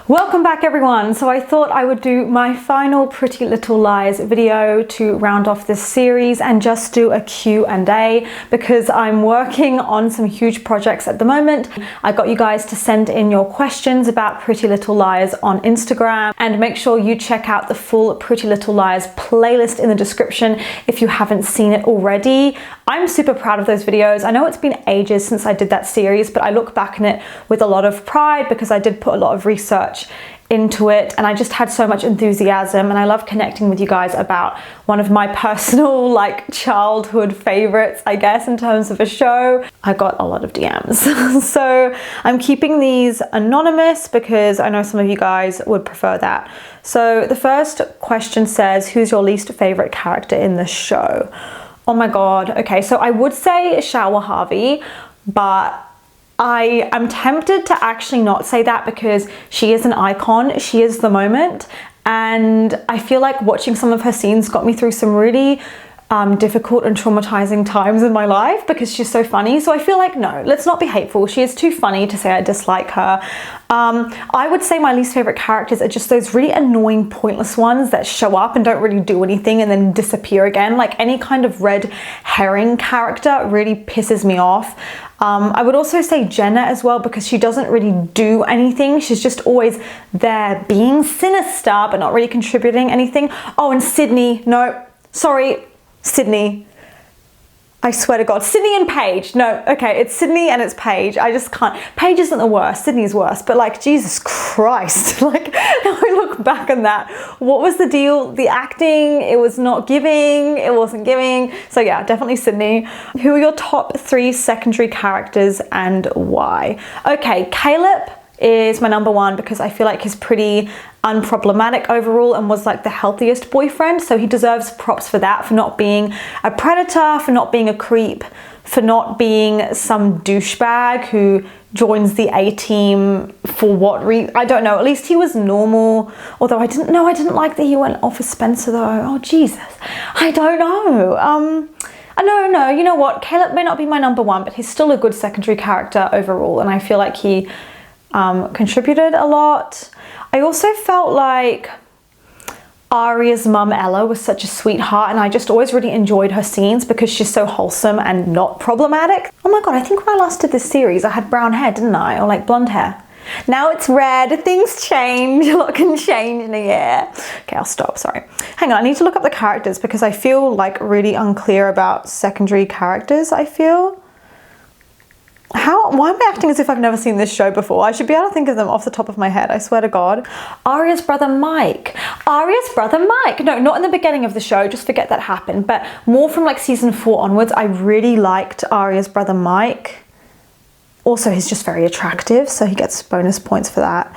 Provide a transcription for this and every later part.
Welcome back everyone. So I thought I would do my final Pretty Little Lies video to round off this series and just do a Q&A because I'm working on some huge projects at the moment. I got you guys to send in your questions about Pretty Little Lies on Instagram, and make sure you check out the full Pretty Little Lies playlist in the description if you haven't seen it already. I'm super proud of those videos. I know it's been ages since I did that series, but I look back on it with a lot of pride because I did put a lot of research into it and I just had so much enthusiasm, and I love connecting with you guys about one of my personal childhood favorites, I guess, in terms of a show. I got a lot of DMs. So I'm keeping these anonymous because I know some of you guys would prefer that. So the first question says, who's your least favorite character in the show? Oh my god. Okay, so I would say Shower Harvey, but I am tempted to actually not say that because she is an icon. She is the moment. And I feel like watching some of her scenes got me through some really difficult and traumatizing times in my life because she's so funny. So I feel like, no, let's not be hateful. She is too funny to say I dislike her. I would say my least favorite characters are just those really annoying, pointless ones that show up and don't really do anything and then disappear again. Like any kind of red herring character really pisses me off. I would also say Jenna as well because she doesn't really do anything. She's just always there being sinister but not really contributing anything. Oh, and Sydney. No, sorry, Sydney. I swear to God, Sydney and Paige. No, okay, it's Sydney and it's Paige. I just can't. Paige isn't the worst, Sydney's worse, but Jesus Christ, now I look back on that. What was the deal? The acting, it was not giving, it wasn't giving. So yeah, definitely Sydney. Who are your top 3 secondary characters and why? Okay, Caleb is my number 1 because I feel like he's pretty unproblematic overall and was the healthiest boyfriend, so he deserves props for that, for not being a predator, for not being a creep, for not being some douchebag who joins the A-team for what reason, I don't know. At least he was normal, although I didn't like that he went off with Spencer though. Oh Jesus, I don't know. No, you know what, Caleb may not be my number 1, but he's still a good secondary character overall, and I feel like he contributed a lot. I also felt like Aria's mum Ella was such a sweetheart, and I just always really enjoyed her scenes because she's so wholesome and not problematic. Oh my god, I think when I last did this series I had brown hair, didn't I? Or blonde hair. Now it's red. Things change. A lot can change in a year. Okay, I'll stop, sorry. Hang on, I need to look up the characters because I feel really unclear about secondary characters, I feel. Why am I acting as if I've never seen this show before? I should be able to think of them off the top of my head, I swear to God. Aria's brother Mike. Aria's brother Mike. No, not in the beginning of the show, just forget that happened, but more from season 4 onwards, I really liked Aria's brother Mike. Also, he's just very attractive, so he gets bonus points for that.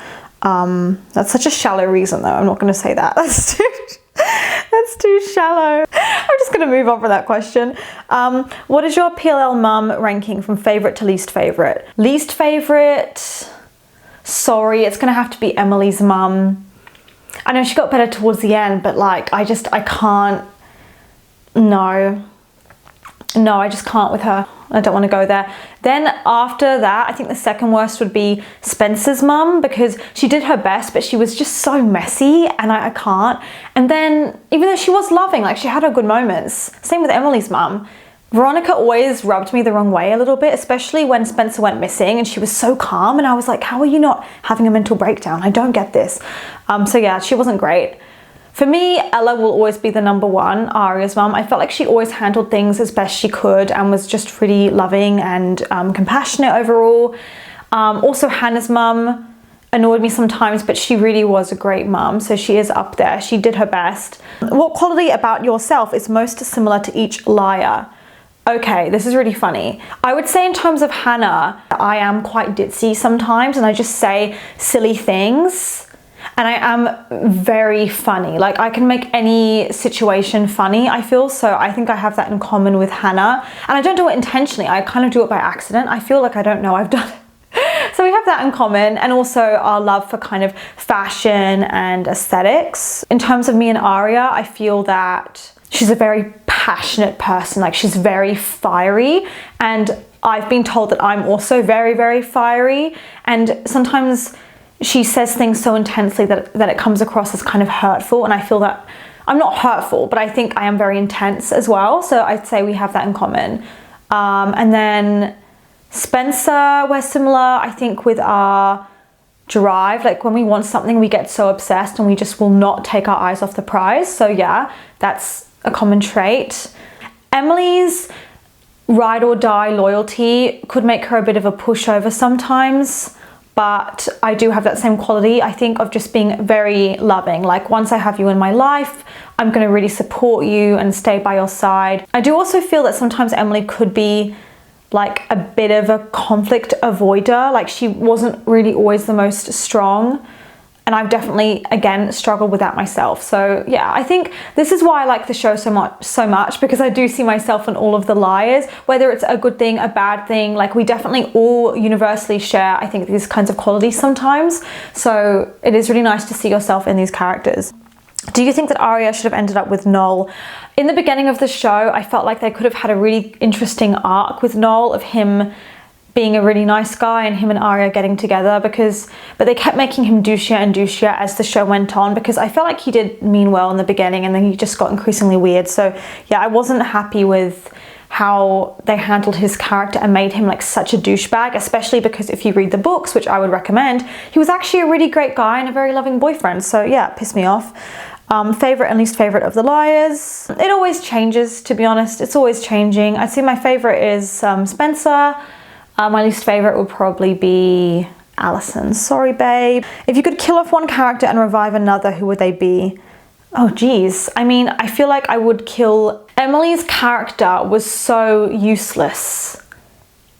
That's such a shallow reason though, I'm not going to say that. That's too shallow. I'm just going to move on from that question. What is your PLL mum ranking from favorite to least favorite? Least favorite, sorry, it's going to have to be Emily's mum. I know she got better towards the end, but I can't, no, I just can't with her. I don't want to go there. Then after that, I think the second worst would be Spencer's mum because she did her best, but she was just so messy and I can't. And then even though she was loving, she had her good moments. Same with Emily's mum. Veronica always rubbed me the wrong way a little bit, especially when Spencer went missing and she was so calm and I was like, how are you not having a mental breakdown? I don't get this. So yeah, she wasn't great. For me, Ella will always be the number 1, Aria's mum. I felt like she always handled things as best she could and was just really loving and compassionate overall. Also, Hannah's mum annoyed me sometimes, but she really was a great mum, so she is up there. She did her best. What quality about yourself is most similar to each liar? Okay, this is really funny. I would say in terms of Hannah, I am quite ditzy sometimes and I just say silly things. And I am very funny. I can make any situation funny, I feel. So I think I have that in common with Hannah. And I don't do it intentionally. I kind of do it by accident. I feel like I don't know I've done it. So we have that in common. And also our love for kind of fashion and aesthetics. In terms of me and Aria, I feel that she's a very passionate person. She's very fiery. And I've been told that I'm also very, very fiery. And sometimes she says things so intensely that it comes across as kind of hurtful, and I feel that I'm not hurtful, but I think I am very intense as well, so I'd say we have that in common. And then Spencer, we're similar, I think, with our drive. Like when we want something, we get so obsessed and we just will not take our eyes off the prize. So yeah, that's a common trait. Emily's ride or die loyalty could make her a bit of a pushover sometimes, but I do have that same quality, I think, of just being very loving. Like once I have you in my life, I'm going to really support you and stay by your side. I do also feel that sometimes Emily could be like a bit of a conflict avoider. Like she wasn't really always the most strong, and I've definitely, again, struggled with that myself. So yeah, I think this is why I like the show so much, because I do see myself in all of the liars, whether it's a good thing, a bad thing. Like we definitely all universally share, I think, these kinds of qualities sometimes. So it is really nice to see yourself in these characters. Do you think that Aria should have ended up with Noel? In the beginning of the show, I felt like they could have had a really interesting arc with Noel, of him being a really nice guy and him and Aria getting together, but they kept making him douchier and douchier as the show went on, because I felt like he did mean well in the beginning and then he just got increasingly weird. So yeah, I wasn't happy with how they handled his character and made him like such a douchebag, especially because if you read the books, which I would recommend, he was actually a really great guy and a very loving boyfriend. So yeah, it pissed me off. Favorite and least favorite of the liars. It always changes, to be honest. It's always changing. I'd say my favorite is Spencer. My least favorite would probably be Allison. Sorry, babe. If you could kill off one character and revive another, who would they be? Oh, geez. I mean, I feel like I would kill... Emily's character was so useless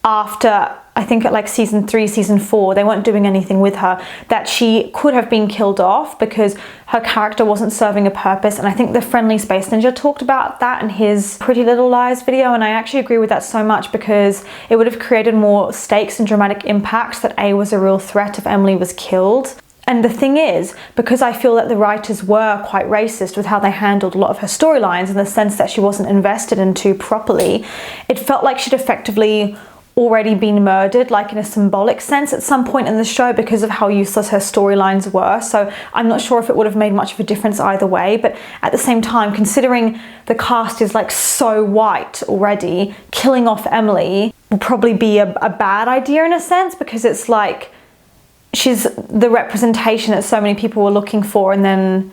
after, I think at like season 3, season 4, they weren't doing anything with her, that she could have been killed off because her character wasn't serving a purpose. And I think the Friendly Space Ninja talked about that in his Pretty Little Lies video, and I actually agree with that so much, because it would have created more stakes and dramatic impact that A was a real threat if Emily was killed. And the thing is, because I feel that the writers were quite racist with how they handled a lot of her storylines, in the sense that she wasn't invested into properly, it felt like she'd effectively already been murdered, like in a symbolic sense at some point in the show, because of how useless her storylines were. So I'm not sure if it would have made much of a difference either way, but at the same time, considering the cast is like so white already, killing off Emily would probably be a bad idea in a sense, because it's like she's the representation that so many people were looking for. And then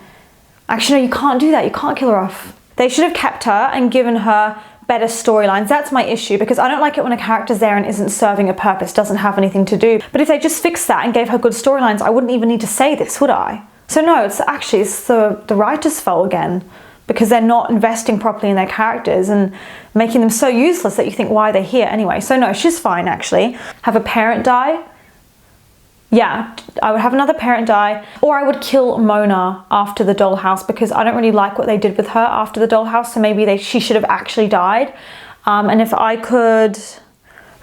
actually, no, you can't do that. You can't kill her off. They should have kept her and given her better storylines. That's my issue, because I don't like it when a character's there and isn't serving a purpose, doesn't have anything to do. But if they just fixed that and gave her good storylines, I wouldn't even need to say this, would I? So no, it's the writer's fault again, because they're not investing properly in their characters and making them so useless that you think, why are they here anyway? So no, she's fine actually. Have a parent die. Yeah, I would have another parent die, or I would kill Mona after the dollhouse, because I don't really like what they did with her after the dollhouse, so maybe she should have actually died. And if I could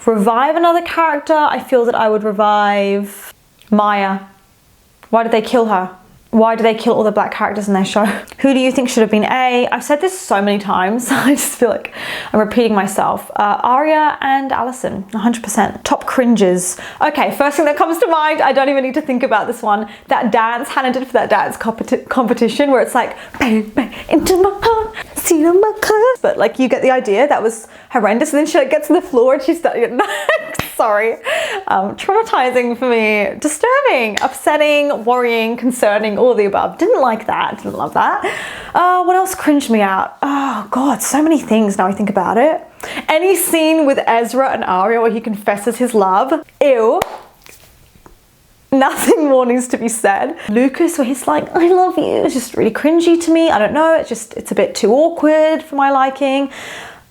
revive another character, I feel that I would revive Maya. Why did they kill her? Why do they kill all the black characters in their show? Who do you think should have been A? I've said this so many times, I just feel like I'm repeating myself. Aria and Allison, 100%. Top cringes. Okay, first thing that comes to mind, I don't even need to think about this one. That dance Hannah did for that dance competition, where it's like, bang, bang, into my heart, see on my colors. But like, you get the idea, that was horrendous. And then she like gets to the floor and she's starting sorry. Traumatizing for me, disturbing, upsetting, worrying, concerning, all of the above. Didn't like that, didn't love that. What else cringed me out? Oh God, so many things now I think about it. Any scene with Ezra and Aria where he confesses his love, ew. Nothing more needs to be said. Lucas, where he's like, I love you, it's just really cringy to me. I don't know, it's a bit too awkward for my liking.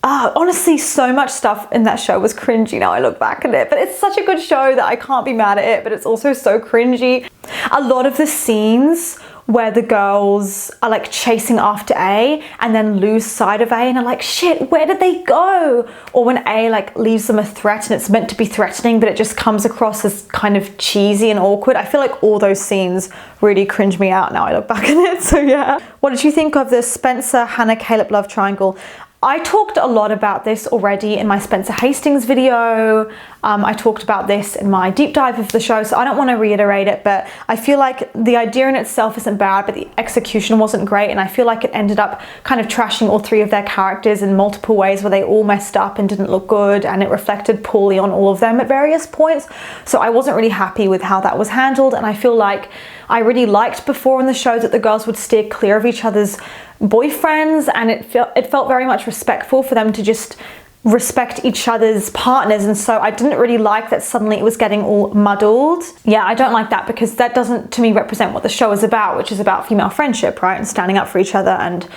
Honestly, so much stuff in that show was cringy now I look back at it, but it's such a good show that I can't be mad at it, but it's also so cringy. A lot of the scenes where the girls are like chasing after A and then lose sight of A and are like, shit, where did they go? Or when A like leaves them a threat and it's meant to be threatening, but it just comes across as kind of cheesy and awkward. I feel like all those scenes really cringe me out now I look back at it, so yeah. What did you think of the Spencer, Hannah, Caleb love triangle? I talked a lot about this already in my Spencer Hastings video. I talked about this in my deep dive of the show, so I don't want to reiterate it, but I feel like the idea in itself isn't bad, but the execution wasn't great, and I feel like it ended up kind of trashing all three of their characters in multiple ways where they all messed up and didn't look good, and it reflected poorly on all of them at various points. So I wasn't really happy with how that was handled, and I feel like I really liked before in the show that the girls would steer clear of each other's boyfriends, and it felt very much respectful for them to just respect each other's partners, and so I didn't really like that suddenly it was getting all muddled. Yeah, I don't like that, because that doesn't to me represent what the show is about, which is about female friendship, right, and standing up for each other and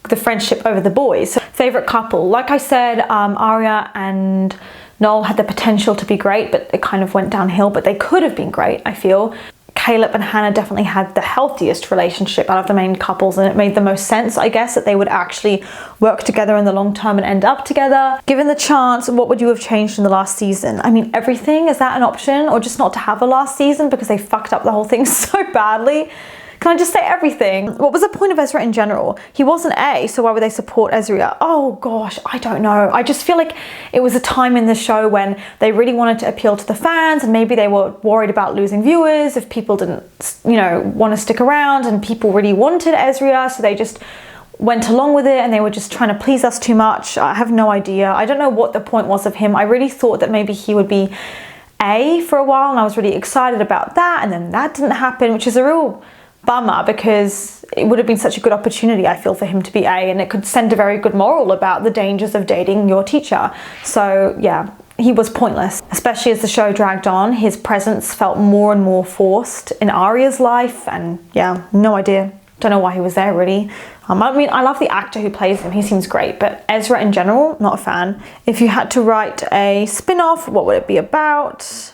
the friendship over the boys. So, favorite couple, like I said, Aria and Noel had the potential to be great, but it kind of went downhill, but they could have been great, I feel. Caleb and Hannah definitely had the healthiest relationship out of the main couples, and it made the most sense, I guess, that they would actually work together in the long term and end up together. Given the chance, what would you have changed in the last season? I mean, everything. Is that an option? Or just not to have a last season because they fucked up the whole thing so badly? Can I just say everything? What was the point of Ezra in general? He wasn't A, so why would they support Ezra? Oh gosh, I don't know. I just feel like it was a time in the show when they really wanted to appeal to the fans, and maybe they were worried about losing viewers if people didn't, you know, want to stick around, and people really wanted Ezra, so they just went along with it, and they were just trying to please us too much. I have no idea. I don't know what the point was of him. I really thought that maybe he would be A for a while, and I was really excited about that, and then that didn't happen, which is a real bummer, because it would have been such a good opportunity, I feel, for him to be A, and it could send a very good moral about the dangers of dating your teacher. So yeah, he was pointless. Especially as the show dragged on, his presence felt more and more forced in Aria's life, and yeah, no idea. Don't know why he was there, really. I mean, I love the actor who plays him, he seems great, but Ezra in general, not a fan. If you had to write a spin-off, what would it be about?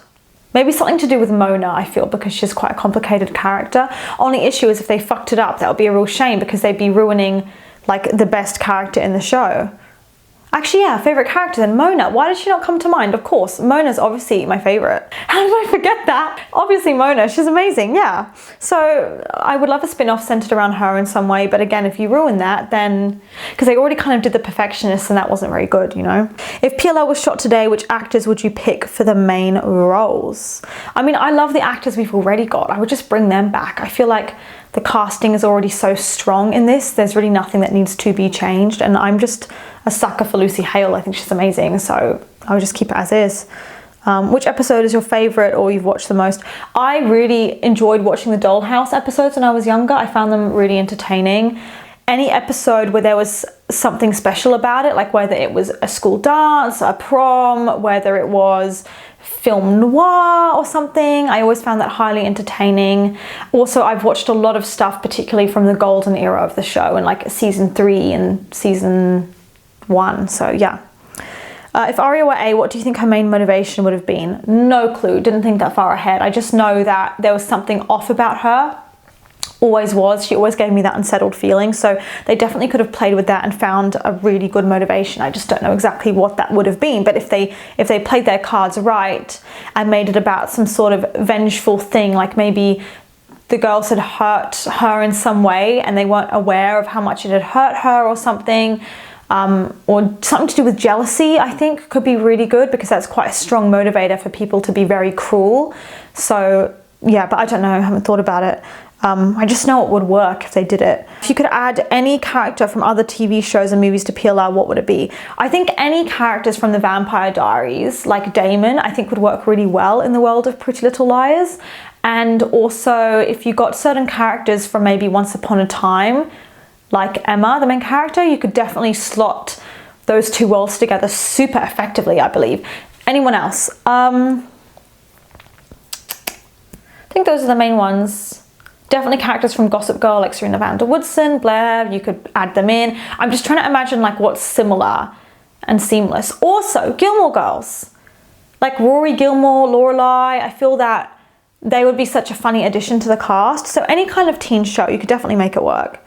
Maybe something to do with Mona, I feel, because she's quite a complicated character. Only issue is if they fucked it up, that would be a real shame, because they'd be ruining like the best character in the show. Actually, yeah, favorite character then, Mona. Why did she not come to mind? Of course, Mona's obviously my favorite. How did I forget that? Obviously Mona, she's amazing, yeah. So I would love a spin-off centered around her in some way, but again, if you ruin that, then, because they already kind of did the Perfectionist, and that wasn't very good, you know? If PLL was shot today, which actors would you pick for the main roles? I mean, I love the actors we've already got. I would just bring them back. I feel like the casting is already so strong in this. There's really nothing that needs to be changed, and I'm just a sucker for Lucy Hale. I think she's amazing, so I would just keep it as is. Which episode is your favorite or you've watched the most? I really enjoyed watching the Dollhouse episodes when I was younger. I found them really entertaining. Any episode where there was something special about it, like whether it was a school dance, a prom, whether it was film noir or something, I always found that highly entertaining. Also, I've watched a lot of stuff, particularly from the golden era of the show, and like season 3 and season 1, so yeah. If Aria were A, what do you think her main motivation would have been? No clue, didn't think that far ahead. I just know that there was something off about her. Always was. She always gave me that unsettled feeling, so they definitely could have played with that and found a really good motivation. I just don't know exactly what that would have been, but if they played their cards right and made it about some sort of vengeful thing, like maybe the girls had hurt her in some way and they weren't aware of how much it had hurt her or something, or something to do with jealousy, I think could be really good, because that's quite a strong motivator for people to be very cruel. So yeah, but I don't know, I haven't thought about it. I just know it would work if they did it. If you could add any character from other TV shows and movies to PLL, what would it be? I think any characters from the Vampire Diaries, like Damon, I think would work really well in the world of Pretty Little Liars. And also, if you got certain characters from maybe Once Upon a Time, like Emma, the main character, you could definitely slot those two worlds together super effectively, I believe. Anyone else? I think those are the main ones. Definitely characters from Gossip Girl, like Serena Woodsen, Blair, you could add them in. I'm just trying to imagine like what's similar and seamless. Also, Gilmore Girls, like Rory Gilmore, Lorelai, I feel that they would be such a funny addition to the cast. So any kind of teen show, you could definitely make it work.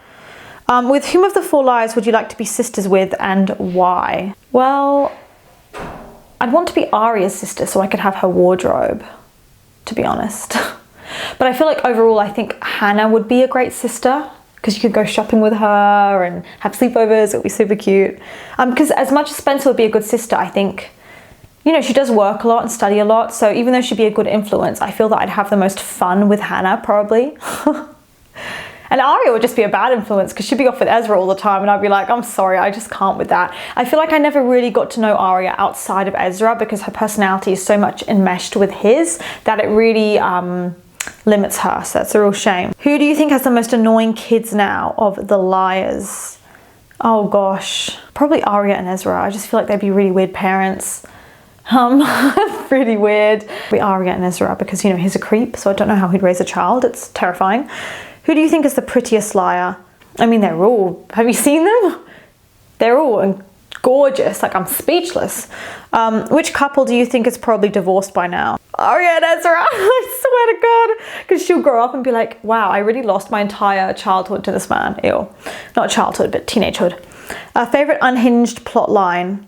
With whom of the 4 liars would you like to be sisters with, and why? Well, I'd want to be Aria's sister so I could have her wardrobe, to be honest. But I feel like overall, I think Hannah would be a great sister, because you could go shopping with her and have sleepovers. It would be super cute. Because as much as Spencer would be a good sister, I think, you know, she does work a lot and study a lot. So even though she'd be a good influence, I feel that I'd have the most fun with Hannah, probably. And Aria would just be a bad influence because she'd be off with Ezra all the time and I'd be like, I'm sorry, I just can't with that. I feel like I never really got to know Aria outside of Ezra because her personality is so much enmeshed with his that it really limits her. So that's a real shame. Who do you think has the most annoying kids now of the liars? Oh gosh, probably Aria and Ezra. I just feel like they'd be really weird parents. Really weird. Be Aria and Ezra because, you know, he's a creep, so I don't know how he'd raise a child. It's terrifying. Who do you think is the prettiest liar? I mean, they're all, have you seen them? They're all gorgeous, like I'm speechless. Which couple do you think is probably divorced by now? Aria and Ezra, I swear to God. Because she'll grow up and be like, wow, I really lost my entire childhood to this man. Ew. Not childhood, but teenagehood. Favorite unhinged plot line?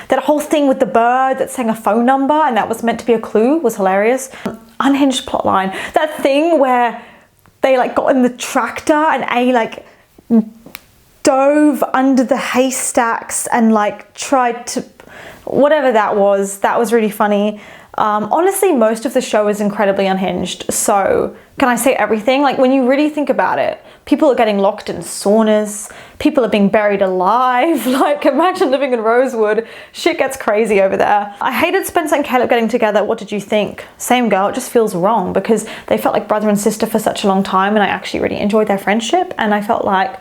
That whole thing with the bird that sang a phone number and that was meant to be a clue was hilarious. Unhinged plot line. That thing where they like got in the tractor and A like dove under the haystacks and like tried to, whatever that was really funny. Honestly, most of the show is incredibly unhinged. So can I say everything? Like when you really think about it, people are getting locked in saunas. People are being buried alive. Like imagine living in Rosewood. Shit gets crazy over there. I hated Spencer and Caleb getting together. What did you think? Same girl, it just feels wrong because they felt like brother and sister for such a long time and I actually really enjoyed their friendship and I felt like,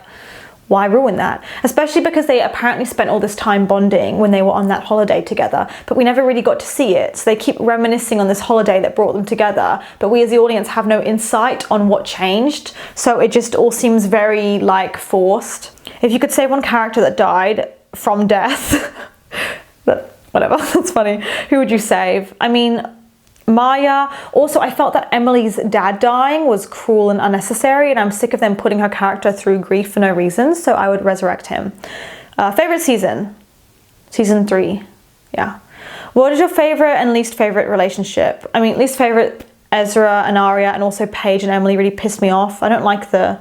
why ruin that? Especially because they apparently spent all this time bonding when they were on that holiday together, but we never really got to see it. So they keep reminiscing on this holiday that brought them together, but we as the audience have no insight on what changed. So it just all seems very like forced. If you could save one character that died from death, but whatever, that's funny. Who would you save? I mean, Maya. Also, I felt that Emily's dad dying was cruel and unnecessary and I'm sick of them putting her character through grief for no reason, so I would resurrect him. Favorite season? Season 3. Yeah. What is your favorite and least favorite relationship? I mean, least favorite, Ezra and Aria, and also Paige and Emily really pissed me off. I don't like the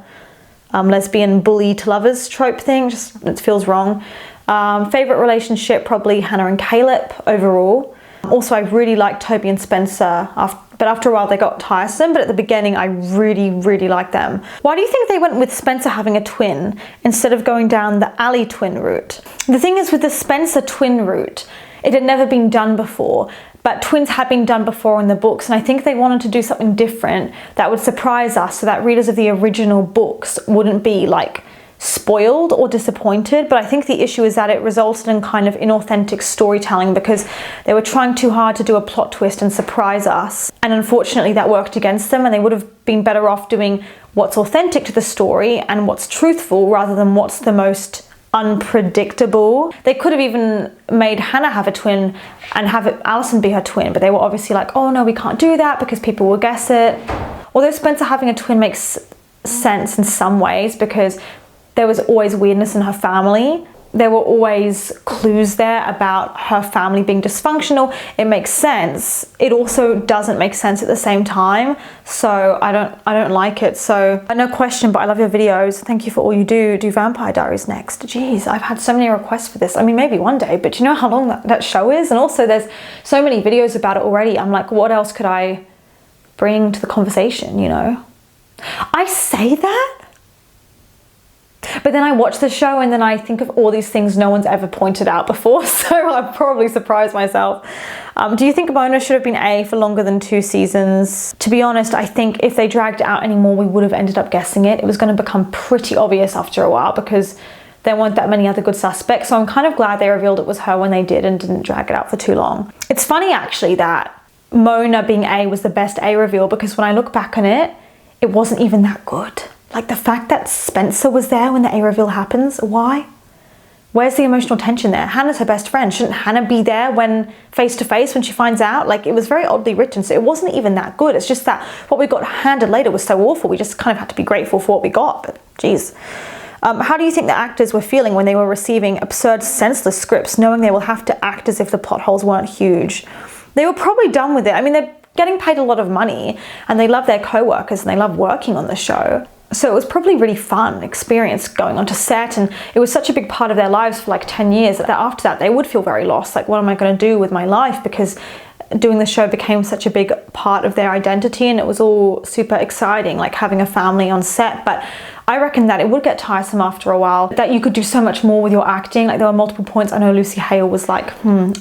lesbian bully to lovers trope thing, just it feels wrong. Favorite relationship, probably Hannah and Caleb overall. Also, I really liked Toby and Spencer, but after a while they got tiresome, but at the beginning I really liked them. Why do you think they went with Spencer having a twin instead of going down the Ali twin route? The thing is with the Spencer twin route, it had never been done before, but twins had been done before in the books, and I think they wanted to do something different that would surprise us so that readers of the original books wouldn't be like spoiled or disappointed. But I think the issue is that it resulted in kind of inauthentic storytelling because they were trying too hard to do a plot twist and surprise us, and unfortunately that worked against them and they would have been better off doing what's authentic to the story and what's truthful rather than what's the most unpredictable. They could have even made Hannah have a twin and have Allison be her twin, but they were obviously like, oh no, we can't do that because people will guess it. Although Spencer having a twin makes sense in some ways because there was always weirdness in her family. There were always clues there about her family being dysfunctional. It makes sense. It also doesn't make sense at the same time. So I don't like it. So no question, but I love your videos. Thank you for all you do. Do Vampire Diaries next. Jeez, I've had so many requests for this. I mean, maybe one day, but you know how long that show is? And also there's so many videos about it already. I'm like, what else could I bring to the conversation, you know? I say that, but then I watch the show and then I think of all these things no one's ever pointed out before, so I'm probably surprised myself. Do you think Mona should have been A for longer than 2 seasons? To be honest, I think if they dragged it out anymore, we would have ended up guessing it. It was going to become pretty obvious after a while because there weren't that many other good suspects, so I'm kind of glad they revealed it was her when they did and didn't drag it out for too long. It's funny actually that Mona being A was the best A reveal because when I look back on it, it wasn't even that good. Like the fact that Spencer was there when the A reveal happens, why? Where's the emotional tension there? Hannah's her best friend. Shouldn't Hannah be there when face to face when she finds out? Like it was very oddly written, so it wasn't even that good. It's just that what we got handed later was so awful. We just kind of had to be grateful for what we got, but geez. How do you think the actors were feeling when they were receiving absurd, senseless scripts, knowing they will have to act as if the plot holes weren't huge? They were probably done with it. I mean, they're getting paid a lot of money and they love their co-workers and they love working on the show. So it was probably really fun experience going onto set, and it was such a big part of their lives for like 10 years that after that they would feel very lost. Like, what am I going to do with my life? Because doing the show became such a big part of their identity, and it was all super exciting, like having a family on set. But I reckon that it would get tiresome after a while, that you could do so much more with your acting. Like, there were multiple points I know Lucy Hale was like,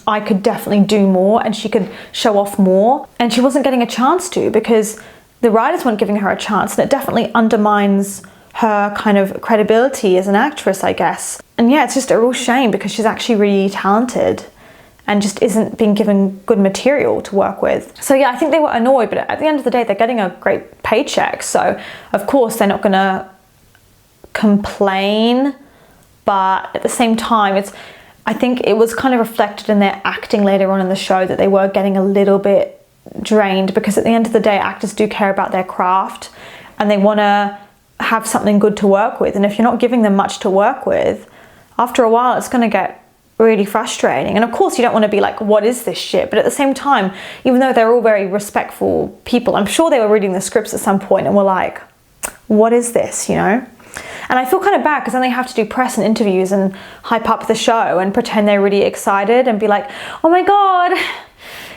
I could definitely do more, and she could show off more, and she wasn't getting a chance to because the writers weren't giving her a chance, and it definitely undermines her kind of credibility as an actress, I guess. And yeah, it's just a real shame because she's actually really talented and just isn't being given good material to work with. So yeah, I think they were annoyed, but at the end of the day, they're getting a great paycheck. So of course they're not gonna complain, but at the same time, I think it was kind of reflected in their acting later on in the show that they were getting a little bit drained, because at the end of the day, actors do care about their craft and they wanna have something good to work with. And if you're not giving them much to work with, after a while, it's gonna get really frustrating. And of course you don't want to be like, what is this shit? But at the same time, even though they're all very respectful people, I'm sure they were reading the scripts at some point and were like, what is this, you know? And I feel kind of bad because then they have to do press and interviews and hype up the show and pretend they're really excited and be like, oh my God,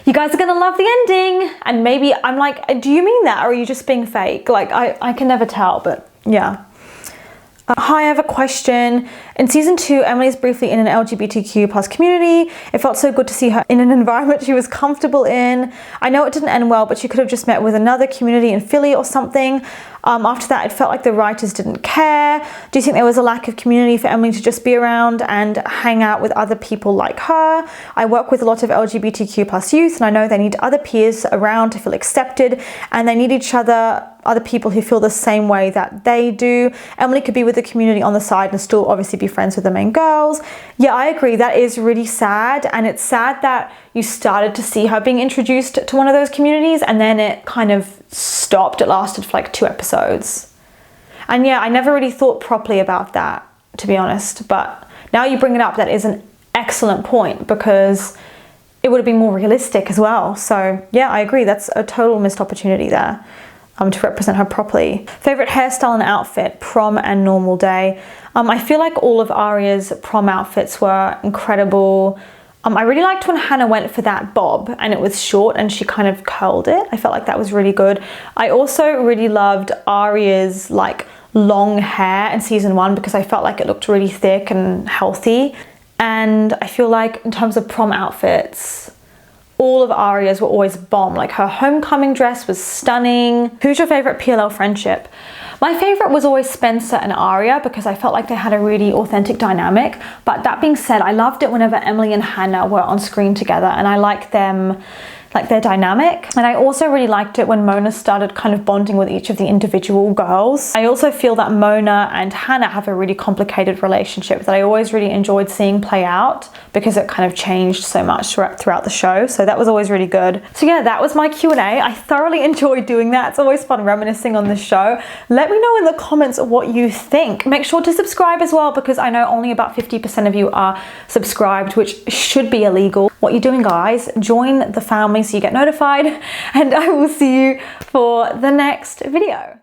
you guys are gonna love the ending. And maybe I'm like, do you mean that? Or are you just being fake? Like, I can never tell, but yeah. Hi, I have a question. In season 2, Emily is briefly in an LGBTQ plus community. It felt so good to see her in an environment she was comfortable in. I know it didn't end well, but she could have just met with another community in Philly or something. After that, it felt like the writers didn't care. Do you think there was a lack of community for Emily to just be around and hang out with other people like her? I work with a lot of LGBTQ plus youth, and I know they need other peers around to feel accepted, and they need each other, other people who feel the same way that they do. Emily could be with the community on the side and still obviously be friends with the main girls. Yeah, I agree. That is really sad, and it's sad that you started to see her being introduced to one of those communities and then it kind of stopped. It lasted for like 2 episodes. And yeah, I never really thought properly about that, to be honest, but now you bring it up, that is an excellent point, because it would have been more realistic as well. So yeah, I agree. That's a total missed opportunity there. To represent her properly. Favorite hairstyle and outfit, prom and normal day. I feel like all of Aria's prom outfits were incredible. I really liked when Hannah went for that bob and it was short and she kind of curled it. I felt like that was really good. I also really loved Aria's like long hair in season 1 because I felt like it looked really thick and healthy. And I feel like in terms of prom outfits, all of Aria's were always bomb. Like her homecoming dress was stunning. Who's your favorite PLL friendship? My favorite was always Spencer and Aria because I felt like they had a really authentic dynamic. But that being said, I loved it whenever Emily and Hannah were on screen together, and I liked them, like their dynamic. And I also really liked it when Mona started kind of bonding with each of the individual girls. I also feel that Mona and Hannah have a really complicated relationship that I always really enjoyed seeing play out because it kind of changed so much throughout the show. So that was always really good. So yeah, that was my Q&A. I thoroughly enjoyed doing that. It's always fun reminiscing on this show. Let me know in the comments what you think. Make sure to subscribe as well because I know only about 50% of you are subscribed, which should be illegal. What you're doing, guys, join the family so you get notified, and I will see you for the next video.